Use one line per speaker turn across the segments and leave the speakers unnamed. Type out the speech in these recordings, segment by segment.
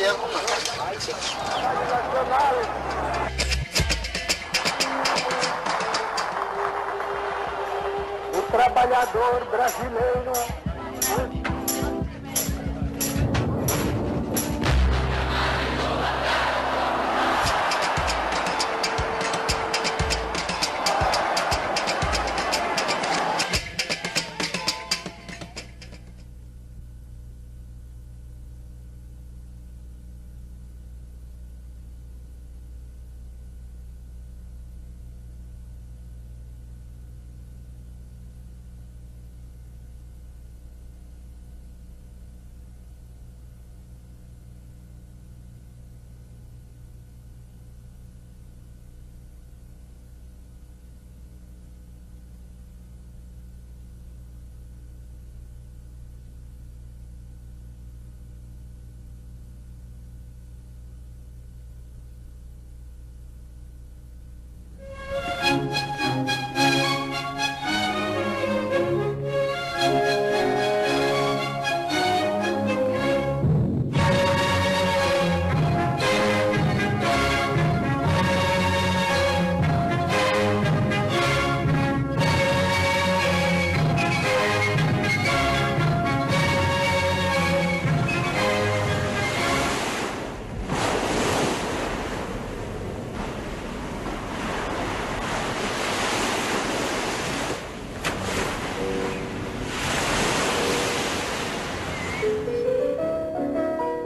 tempo.
O trabalhador brasileiro.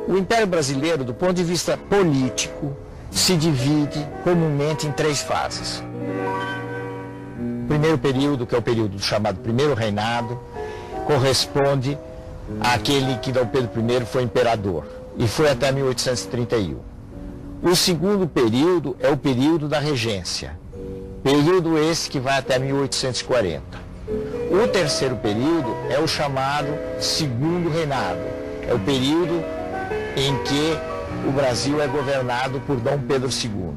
O Império Brasileiro, do ponto de vista político, se divide comumente em 3 fases. O primeiro período, que é o período chamado Primeiro Reinado, corresponde àquele que Dom Pedro I foi imperador, e foi até 1831. O segundo período é o período da regência, período esse que vai até 1840. O terceiro período é o chamado Segundo Reinado, é o período em que o Brasil é governado por Dom Pedro II.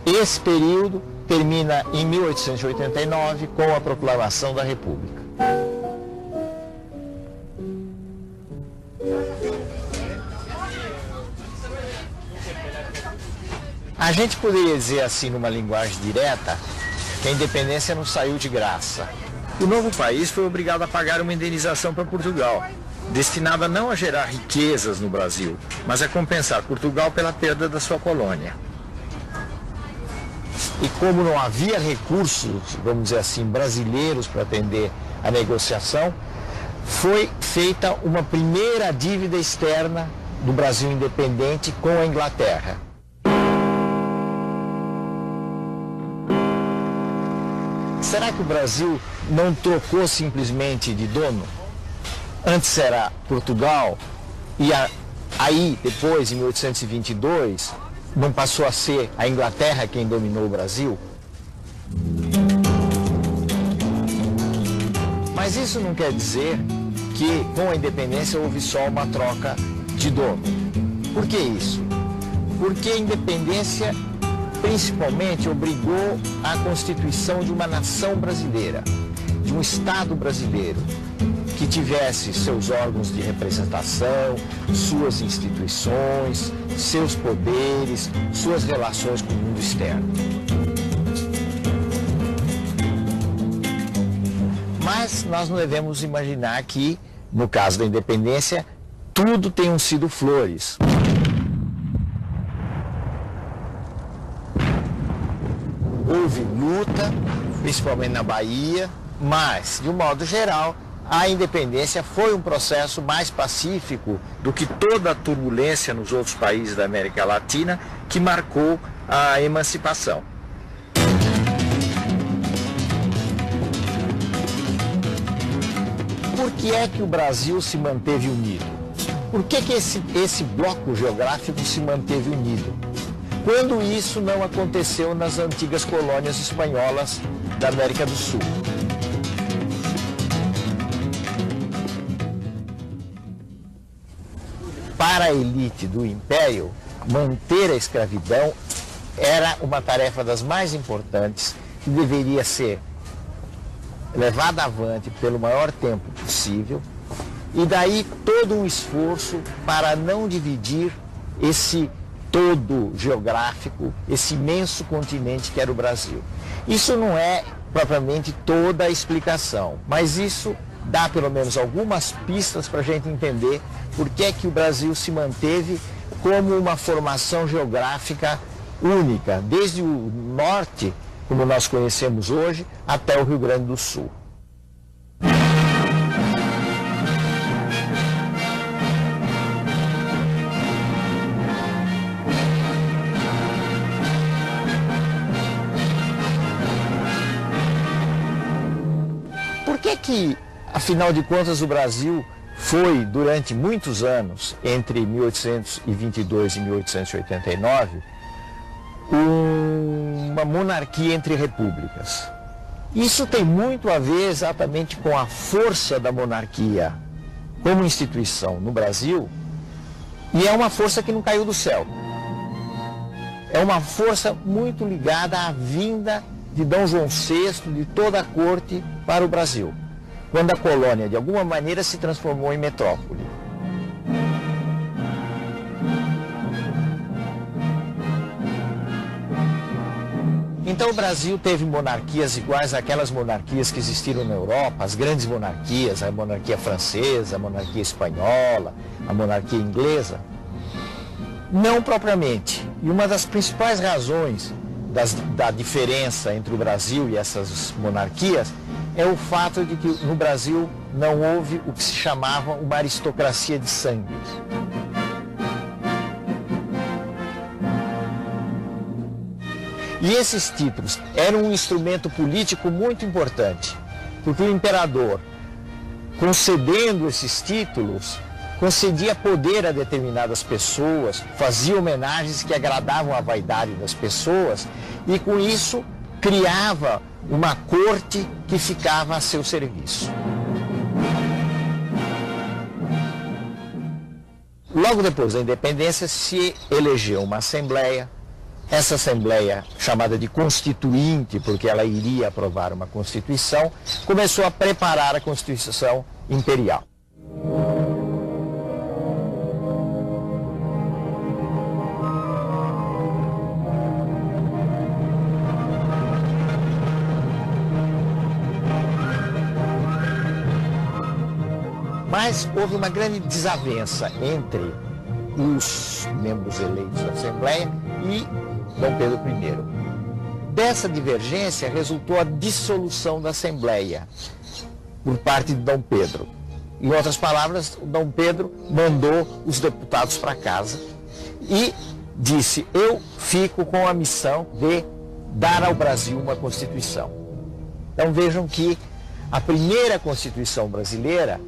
Esse período termina em 1889 com a proclamação da República. A gente poderia dizer assim, numa linguagem direta, que a independência não saiu de graça. O novo país foi obrigado a pagar uma indenização para Portugal, destinada não a gerar riquezas no Brasil, mas a compensar Portugal pela perda da sua colônia. E como não havia recursos, vamos dizer assim, brasileiros para atender a negociação, foi feita uma primeira dívida externa do Brasil independente com a Inglaterra. Será que o Brasil não trocou simplesmente de dono? Antes era Portugal, e aí, depois, em 1822, não passou a ser a Inglaterra quem dominou o Brasil? Mas isso não quer dizer que, com a independência, houve só uma troca de dono. Por que isso? Porque a independência, principalmente, obrigou à constituição de uma nação brasileira, de um Estado brasileiro, que tivesse seus órgãos de representação, suas instituições, seus poderes, suas relações com o mundo externo. Mas nós não devemos imaginar que, no caso da independência, tudo tenham sido flores. Houve luta, principalmente na Bahia, mas, de um modo geral, a independência foi um processo mais pacífico do que toda a turbulência nos outros países da América Latina que marcou a emancipação. Por que é que o Brasil se manteve unido? Por que esse bloco geográfico se manteve unido? Quando isso não aconteceu nas antigas colônias espanholas da América do Sul? Para a elite do Império, manter a escravidão era uma tarefa das mais importantes que deveria ser levada avante pelo maior tempo possível, e daí todo um esforço para não dividir esse todo geográfico, esse imenso continente que era o Brasil. Isso não é propriamente toda a explicação, mas isso dá pelo menos algumas pistas para a gente entender por que é que o Brasil se manteve como uma formação geográfica única, desde o norte, como nós conhecemos hoje, até o Rio Grande do Sul. Por que, afinal de contas, o Brasil foi, durante muitos anos, entre 1822 e 1889, uma monarquia entre repúblicas? Isso tem muito a ver exatamente com a força da monarquia como instituição no Brasil, e é uma força que não caiu do céu. É uma força muito ligada à vinda de Dom João VI, de toda a corte, para o Brasil, quando a colônia, de alguma maneira, se transformou em metrópole. Então o Brasil teve monarquias iguais àquelas monarquias que existiram na Europa, as grandes monarquias, a monarquia francesa, a monarquia espanhola, a monarquia inglesa. Não propriamente. E uma das principais razões da diferença entre o Brasil e essas monarquias é o fato de que no Brasil não houve o que se chamava uma aristocracia de sangue. E esses títulos eram um instrumento político muito importante, porque o imperador, concedendo esses títulos, concedia poder a determinadas pessoas, fazia homenagens que agradavam a vaidade das pessoas e, com isso, criava uma corte que ficava a seu serviço. Logo depois da independência se elegeu uma assembleia. Essa assembleia, chamada de Constituinte, porque ela iria aprovar uma Constituição, começou a preparar a Constituição Imperial. Mas houve uma grande desavença entre os membros eleitos da Assembleia e Dom Pedro I. Dessa divergência resultou a dissolução da Assembleia por parte de Dom Pedro. Em outras palavras, Dom Pedro mandou os deputados para casa e disse: eu fico com a missão de dar ao Brasil uma Constituição. Então vejam que a primeira Constituição brasileira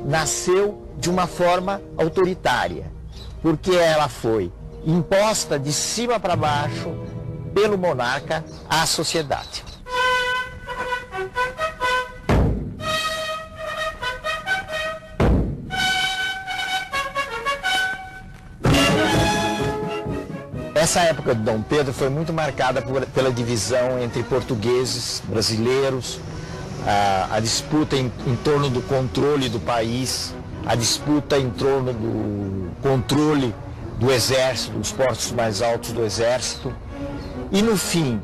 nasceu de uma forma autoritária, porque ela foi imposta de cima para baixo pelo monarca à sociedade. Essa época de Dom Pedro foi muito marcada pela divisão entre portugueses, brasileiros, a disputa em torno do controle do país, a disputa em torno do controle do exército, dos postos mais altos do exército. E no fim,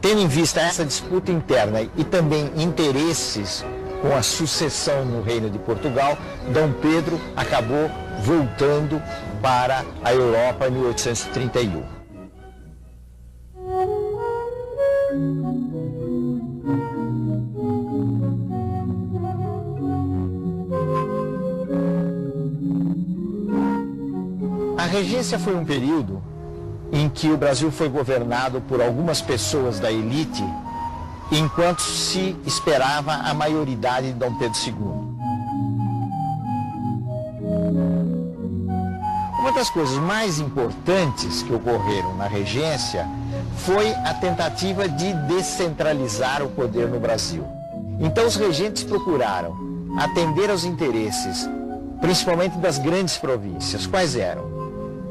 tendo em vista essa disputa interna e também interesses com a sucessão no Reino de Portugal, Dom Pedro acabou voltando para a Europa em 1831. A regência foi um período em que o Brasil foi governado por algumas pessoas da elite, enquanto se esperava a maioridade de Dom Pedro II. Uma das coisas mais importantes que ocorreram na regência foi a tentativa de descentralizar o poder no Brasil. Então os regentes procuraram atender aos interesses, principalmente das grandes províncias. Quais eram?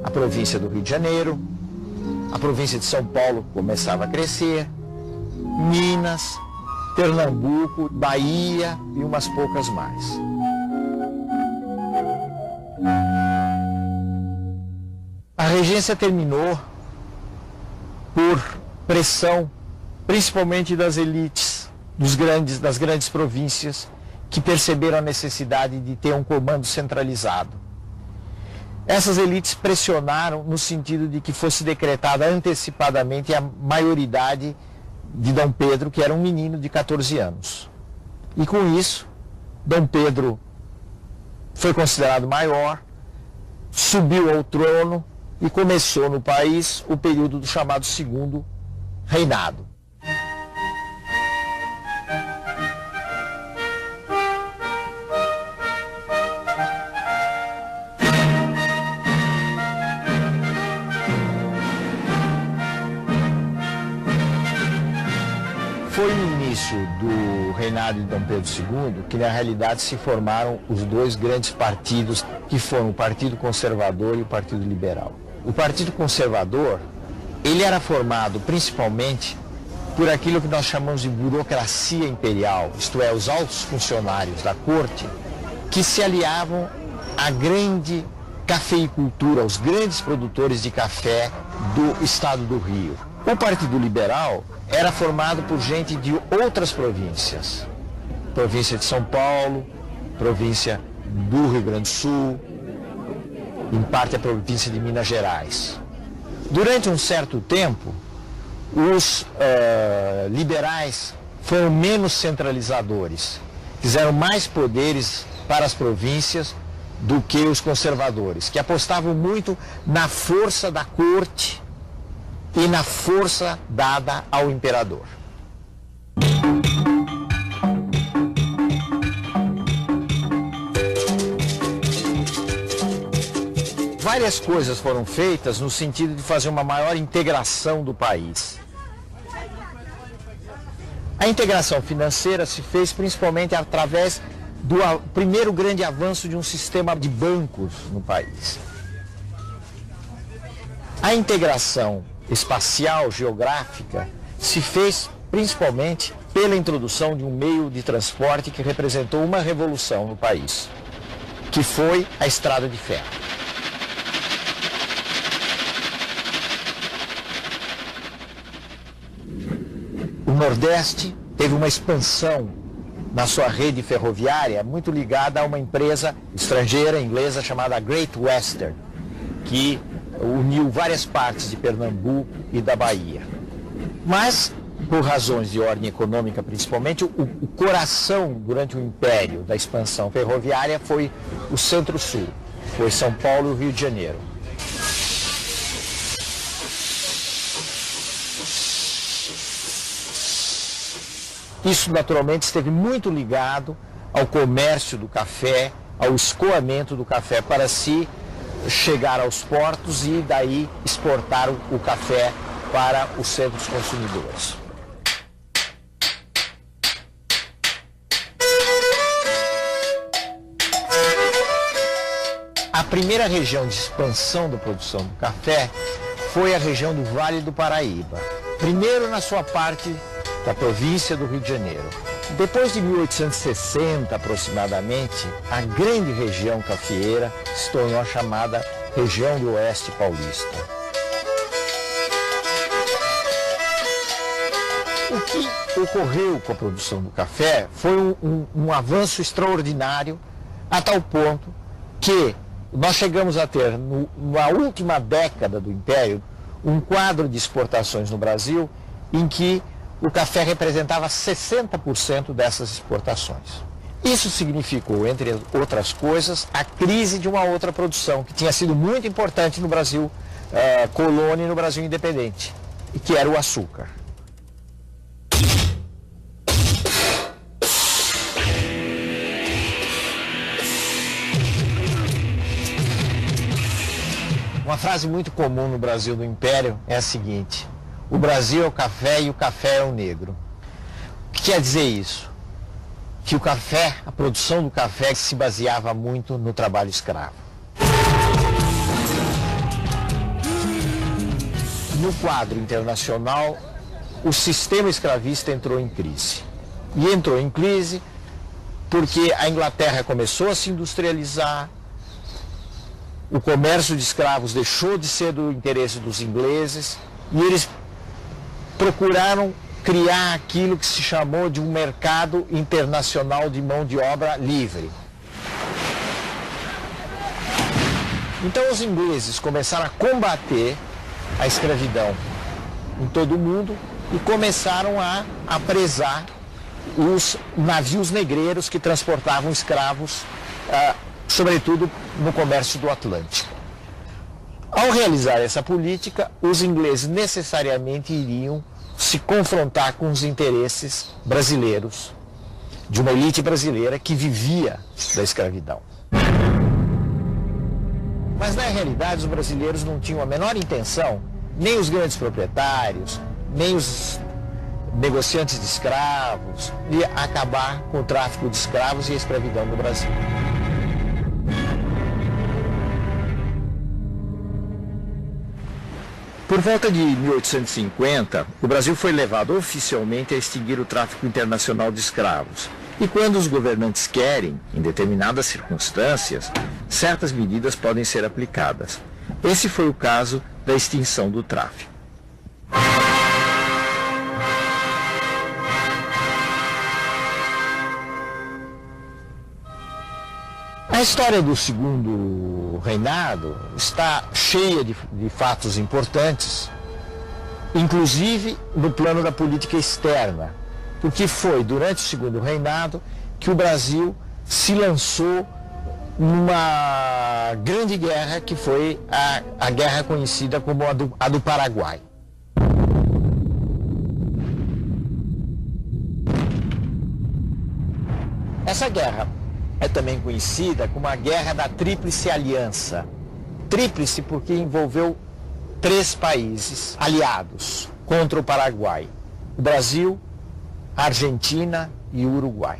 A província do Rio de Janeiro, a província de São Paulo começava a crescer, Minas, Pernambuco, Bahia e umas poucas mais. A A regência terminou por pressão, principalmente das elites das grandes províncias, que perceberam a necessidade de ter um comando centralizado. Essas elites pressionaram no sentido de que fosse decretada antecipadamente a maioridade de Dom Pedro, que era um menino de 14 anos. E com isso, Dom Pedro foi considerado maior, subiu ao trono e começou no país o período do chamado Segundo Reinado. Foi no início do reinado de Dom Pedro II que, na realidade, se formaram os dois grandes partidos, que foram o Partido Conservador e o Partido Liberal. O Partido Conservador, ele era formado principalmente por aquilo que nós chamamos de burocracia imperial, isto é, os altos funcionários da corte, que se aliavam à grande cafeicultura, aos grandes produtores de café do estado do Rio. O Partido Liberal era formado por gente de outras províncias. Província de São Paulo, província do Rio Grande do Sul, em parte a província de Minas Gerais. Durante um certo tempo, os liberais foram menos centralizadores, fizeram mais poderes para as províncias do que os conservadores, que apostavam muito na força da corte e na força dada ao imperador. Várias coisas foram feitas no sentido de fazer uma maior integração do país. A integração financeira se fez principalmente através do primeiro grande avanço de um sistema de bancos no país. A integração espacial, geográfica, se fez principalmente pela introdução de um meio de transporte que representou uma revolução no país, que foi a estrada de ferro. O Nordeste teve uma expansão na sua rede ferroviária muito ligada a uma empresa estrangeira, inglesa, chamada Great Western, que uniu várias partes de Pernambuco e da Bahia. Mas, por razões de ordem econômica principalmente, o coração durante o império da expansão ferroviária foi o Centro-Sul, foi São Paulo e o Rio de Janeiro. Isso naturalmente esteve muito ligado ao comércio do café, ao escoamento do café para se chegar aos portos e daí exportar o café para os centros consumidores. A primeira região de expansão da produção do café foi a região do Vale do Paraíba. Primeiro na sua parte da província do Rio de Janeiro. Depois de 1860 aproximadamente, a grande região cafeeira se tornou a chamada região do Oeste Paulista. O que ocorreu com a produção do café foi um avanço extraordinário, a tal ponto que nós chegamos a ter, na última década do Império, um quadro de exportações no Brasil em que o café representava 60% dessas exportações. Isso significou, entre outras coisas, a crise de uma outra produção que tinha sido muito importante no Brasil colônia e no Brasil independente, que era o açúcar. Uma frase muito comum no Brasil do Império é a seguinte: o Brasil é o café e o café é o negro. O que quer dizer isso? Que o café, a produção do café se baseava muito no trabalho escravo. No quadro internacional, o sistema escravista entrou em crise. E entrou em crise porque a Inglaterra começou a se industrializar, o comércio de escravos deixou de ser do interesse dos ingleses e eles procuraram criar aquilo que se chamou de um mercado internacional de mão de obra livre. Então os ingleses começaram a combater a escravidão em todo o mundo e começaram a apresar os navios negreiros que transportavam escravos, sobretudo no comércio do Atlântico. Ao realizar essa política, os ingleses necessariamente iriam se confrontar com os interesses brasileiros, de uma elite brasileira que vivia da escravidão. Mas na realidade os brasileiros não tinham a menor intenção, nem os grandes proprietários, nem os negociantes de escravos, de acabar com o tráfico de escravos e a escravidão no Brasil. Por volta de 1850, o Brasil foi levado oficialmente a extinguir o tráfico internacional de escravos. E quando os governantes querem, em determinadas circunstâncias, certas medidas podem ser aplicadas. Esse foi o caso da extinção do tráfico. A história do segundo reinado está cheia de fatos importantes, inclusive no plano da política externa, porque foi durante o segundo reinado que o Brasil se lançou numa grande guerra que foi a guerra conhecida como a do Paraguai. Essa guerra é também conhecida como a Guerra da Tríplice Aliança. Tríplice porque envolveu 3 países aliados contra o Paraguai: o Brasil, a Argentina e o Uruguai.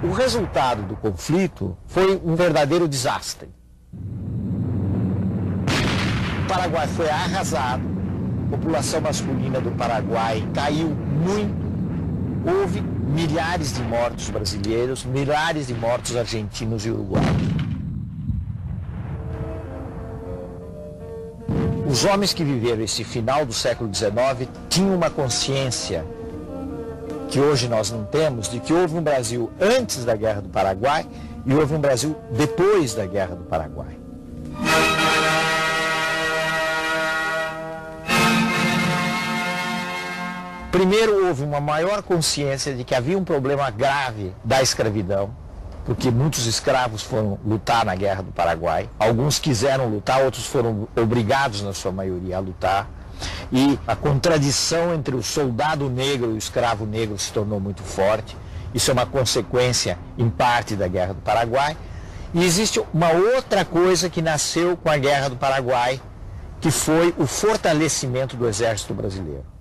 O resultado do conflito foi um verdadeiro desastre. O Paraguai foi arrasado, a população masculina do Paraguai caiu muito, houve milhares de mortos brasileiros, milhares de mortos argentinos e uruguaios. Os homens que viveram esse final do século XIX tinham uma consciência que hoje nós não temos, de que houve um Brasil antes da Guerra do Paraguai e houve um Brasil depois da Guerra do Paraguai. Primeiro, houve uma maior consciência de que havia um problema grave da escravidão, porque muitos escravos foram lutar na Guerra do Paraguai. Alguns quiseram lutar, outros foram obrigados, na sua maioria, a lutar. E a contradição entre o soldado negro e o escravo negro se tornou muito forte. Isso é uma consequência, em parte, da Guerra do Paraguai. E existe uma outra coisa que nasceu com a Guerra do Paraguai, que foi o fortalecimento do Exército Brasileiro.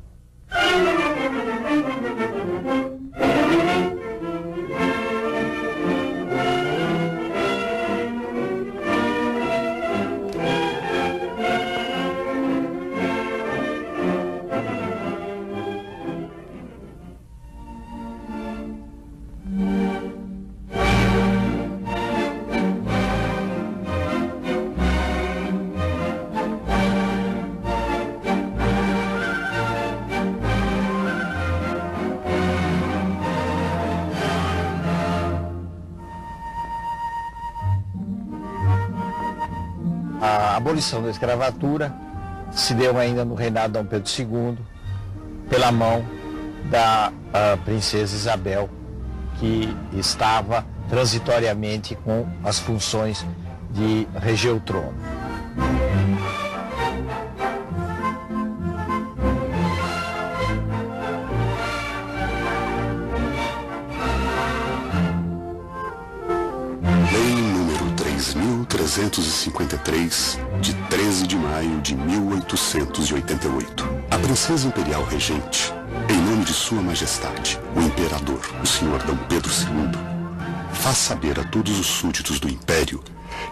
A abolição da escravatura se deu ainda no reinado de Dom Pedro II, pela mão da princesa Isabel, que estava transitoriamente com as funções de reger o trono.
Lei número 3.353, de 13 de maio de 1888. A princesa imperial regente, em nome de Sua Majestade, o Imperador, o Sr. Dom Pedro II, faz saber a todos os súditos do Império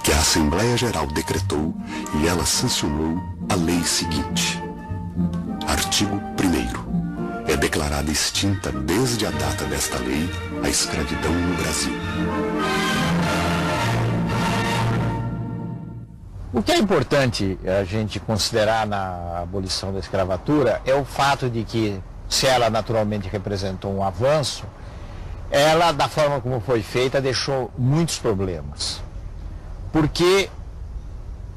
que a Assembleia Geral decretou e ela sancionou a lei seguinte. Artigo 1º. É declarada extinta desde a data desta lei a escravidão no Brasil.
O que é importante a gente considerar na abolição da escravatura é o fato de que, se ela naturalmente representou um avanço, ela, da forma como foi feita, deixou muitos problemas. Porque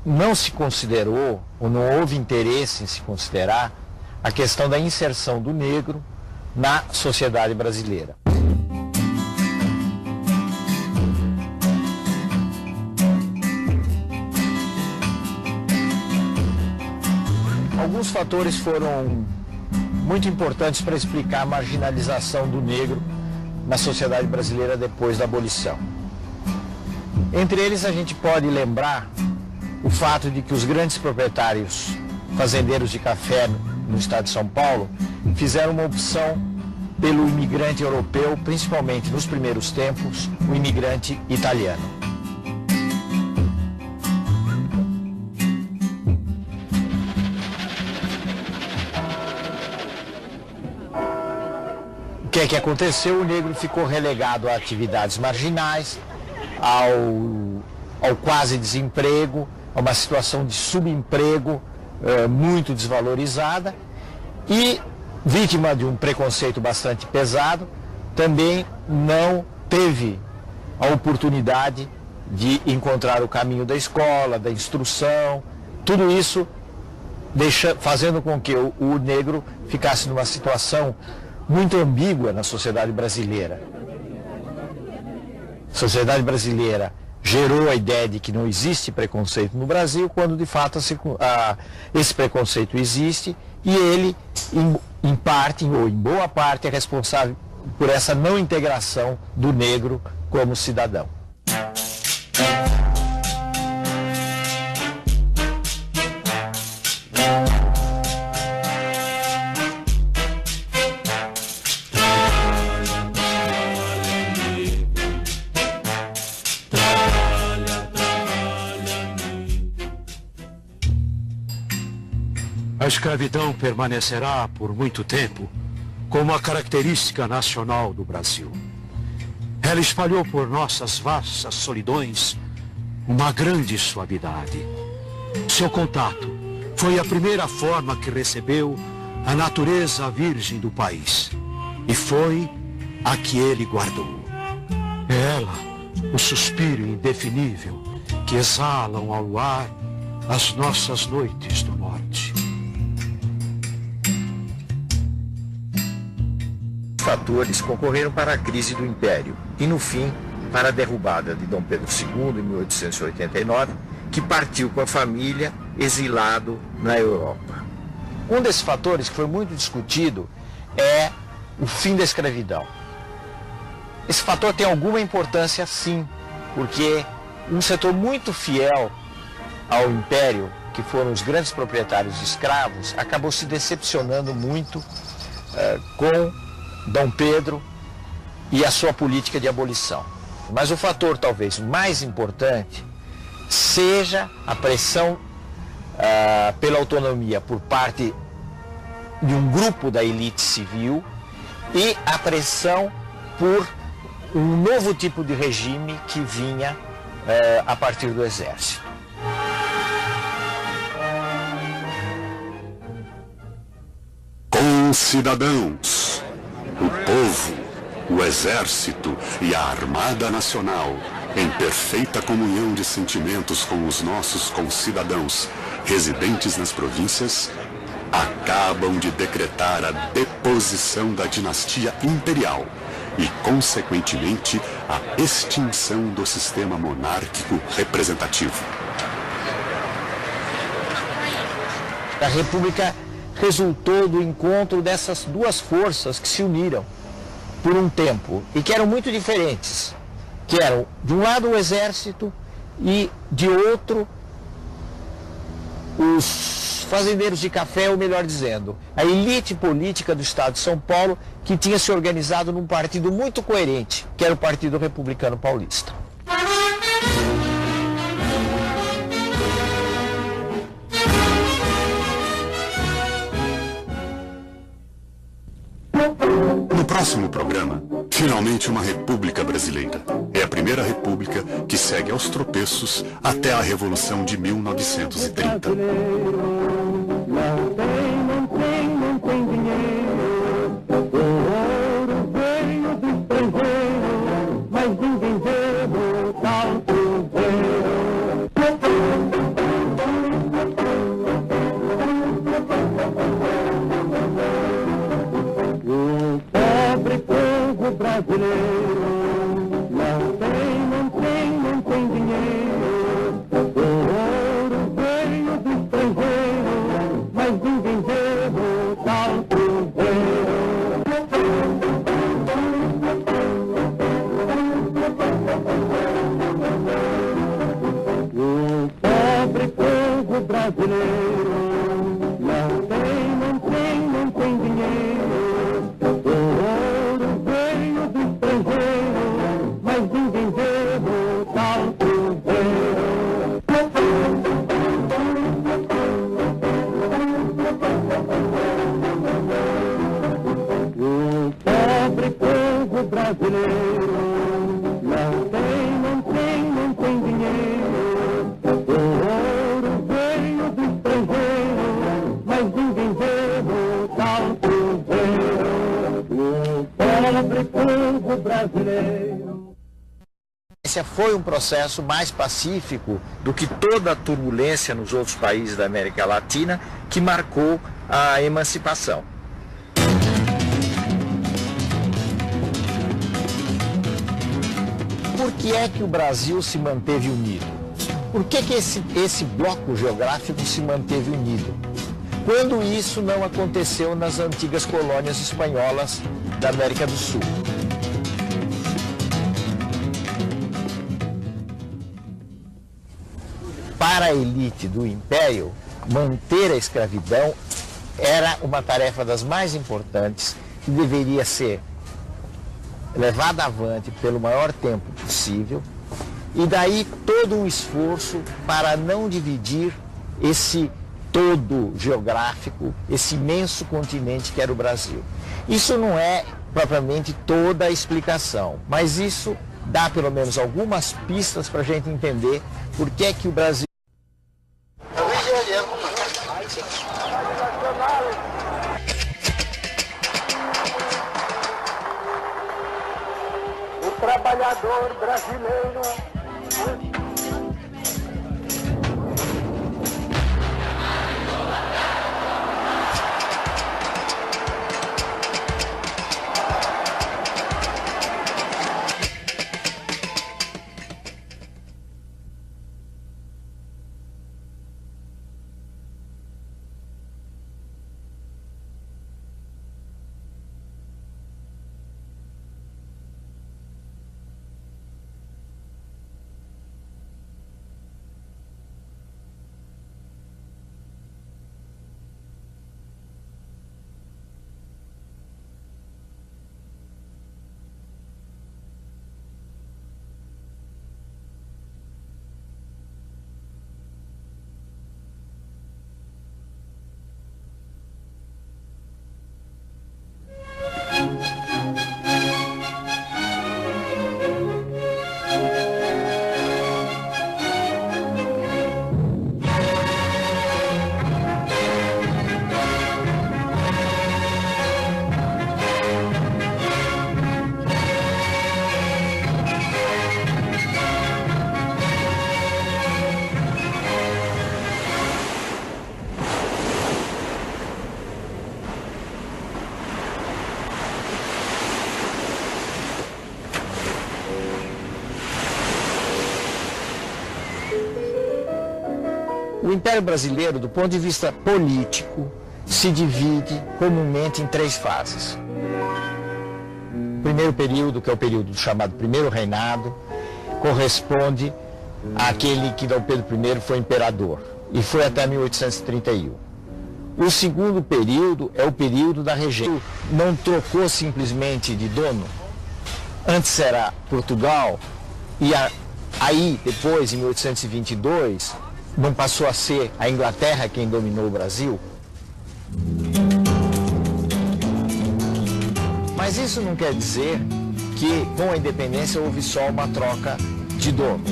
não se considerou, ou não houve interesse em se considerar, a questão da inserção do negro na sociedade brasileira. Alguns fatores foram muito importantes para explicar a marginalização do negro na sociedade brasileira depois da abolição. Entre eles, a gente pode lembrar o fato de que os grandes proprietários fazendeiros de café no estado de São Paulo fizeram uma opção pelo imigrante europeu, principalmente nos primeiros tempos, o imigrante italiano. O que aconteceu? O negro ficou relegado a atividades marginais, ao quase desemprego, a uma situação de subemprego muito desvalorizada e, vítima de um preconceito bastante pesado, também não teve a oportunidade de encontrar o caminho da escola, da instrução, tudo isso fazendo com que o negro ficasse numa situação muito ambígua na sociedade brasileira. A sociedade brasileira gerou a ideia de que não existe preconceito no Brasil, quando de fato esse preconceito existe e ele, em parte ou em boa parte, é responsável por essa não integração do negro como cidadão.
A escravidão permanecerá por muito tempo como a característica nacional do Brasil. Ela espalhou por nossas vastas solidões uma grande suavidade. Seu contato foi a primeira forma que recebeu a natureza virgem do país e foi a que ele guardou. É ela, o suspiro indefinível que exalam ao luar as nossas noites do norte.
Fatores concorreram para a crise do Império e, no fim, para a derrubada de Dom Pedro II, em 1889, que partiu com a família exilado na Europa. Um desses fatores que foi muito discutido é o fim da escravidão. Esse fator tem alguma importância, sim, porque um setor muito fiel ao Império, que foram os grandes proprietários de escravos, acabou se decepcionando muito com Dom Pedro e a sua política de abolição. Mas o fator talvez mais importante seja a pressão pela autonomia por parte de um grupo da elite civil e a pressão por um novo tipo de regime que vinha a partir do exército.
Concidadãos, o povo, o exército e a Armada Nacional, em perfeita comunhão de sentimentos com os nossos concidadãos residentes nas províncias, acabam de decretar a deposição da dinastia imperial e, consequentemente, a extinção do sistema monárquico representativo.
A República resultou do encontro dessas duas forças que se uniram por um tempo e que eram muito diferentes, que eram, de um lado, o exército e, de outro, os fazendeiros de café, ou melhor dizendo, a elite política do estado de São Paulo, que tinha se organizado num partido muito coerente, que era o Partido Republicano Paulista.
No próximo programa, finalmente uma república brasileira. É a Primeira República, que segue aos tropeços até a Revolução de 1930.
Não tem dinheiro, o ouro veio do estrangeiro, mas ninguém vê o tal cruzeiro. O pobre povo brasileiro não tem dinheiro, o ouro veio do estrangeiro, mas ninguém vê o tal cruzeiro. O pobre povo brasileiro não tem dinheiro, o ouro veio do estrangeiro, mas ninguém vê o tal cruzeiro. O pobre povo brasileiro não tem dinheiro, o ouro veio do estrangeiro, mas ninguém vê o tal cruzeiro. O pobre povo brasileiro.
Esse foi um processo mais pacífico do que toda a turbulência nos outros países da América Latina que marcou a emancipação. Por que é que o Brasil se manteve unido? Por que esse bloco geográfico se manteve unido? Quando isso não aconteceu nas antigas colônias espanholas da América do Sul. Para a elite do Império, manter a escravidão era uma tarefa das mais importantes que deveria ser levada avante pelo maior tempo possível, e daí todo um esforço para não dividir esse todo geográfico, esse imenso continente que era o Brasil. Isso não é propriamente toda a explicação, mas isso dá pelo menos algumas pistas para a gente entender por que é que o Brasil...
O trabalhador brasileiro
O Império Brasileiro, do ponto de vista político, se divide comumente em três fases. O primeiro período, que é o período chamado Primeiro Reinado, corresponde àquele que Dom Pedro I foi imperador, e foi até 1831. O segundo período é o período da regência. Não trocou simplesmente de dono. Antes era Portugal, e aí, depois, em 1822, não passou a ser a Inglaterra quem dominou o Brasil? Mas isso não quer dizer que com a independência houve só uma troca de dono.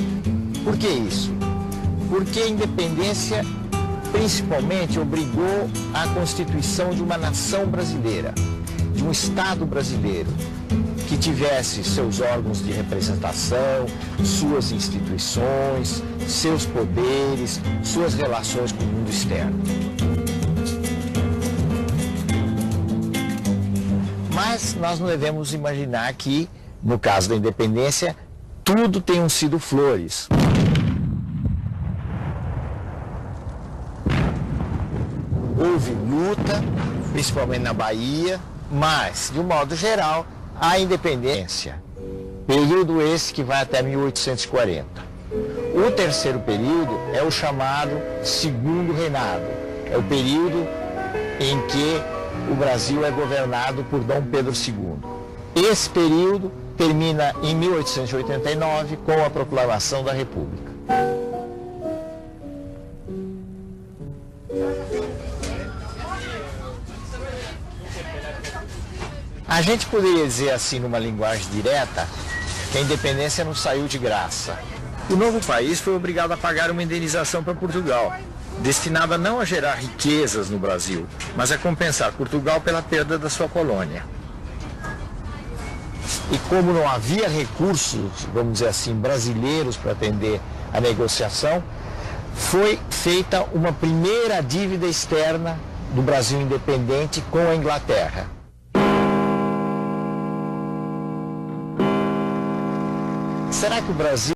Por que isso? Porque a independência principalmente obrigou à constituição de uma nação brasileira, de um Estado brasileiro, que tivesse seus órgãos de representação, suas instituições, seus poderes, suas relações com o mundo externo. Mas nós não devemos imaginar que, no caso da independência, tudo tenham sido flores. Houve luta, principalmente na Bahia, mas, de um modo geral, a independência. Período esse que vai até 1840. O terceiro período é o chamado Segundo Reinado. É o período em que o Brasil é governado por Dom Pedro II. Esse período termina em 1889 com a proclamação da República. A gente poderia dizer assim, numa linguagem direta, que a independência não saiu de graça. O novo país foi obrigado a pagar uma indenização para Portugal, destinada não a gerar riquezas no Brasil, mas a compensar Portugal pela perda da sua colônia. E como não havia recursos, vamos dizer assim, brasileiros para atender a negociação, foi feita uma primeira dívida externa do Brasil independente com a Inglaterra. Será que o Brasil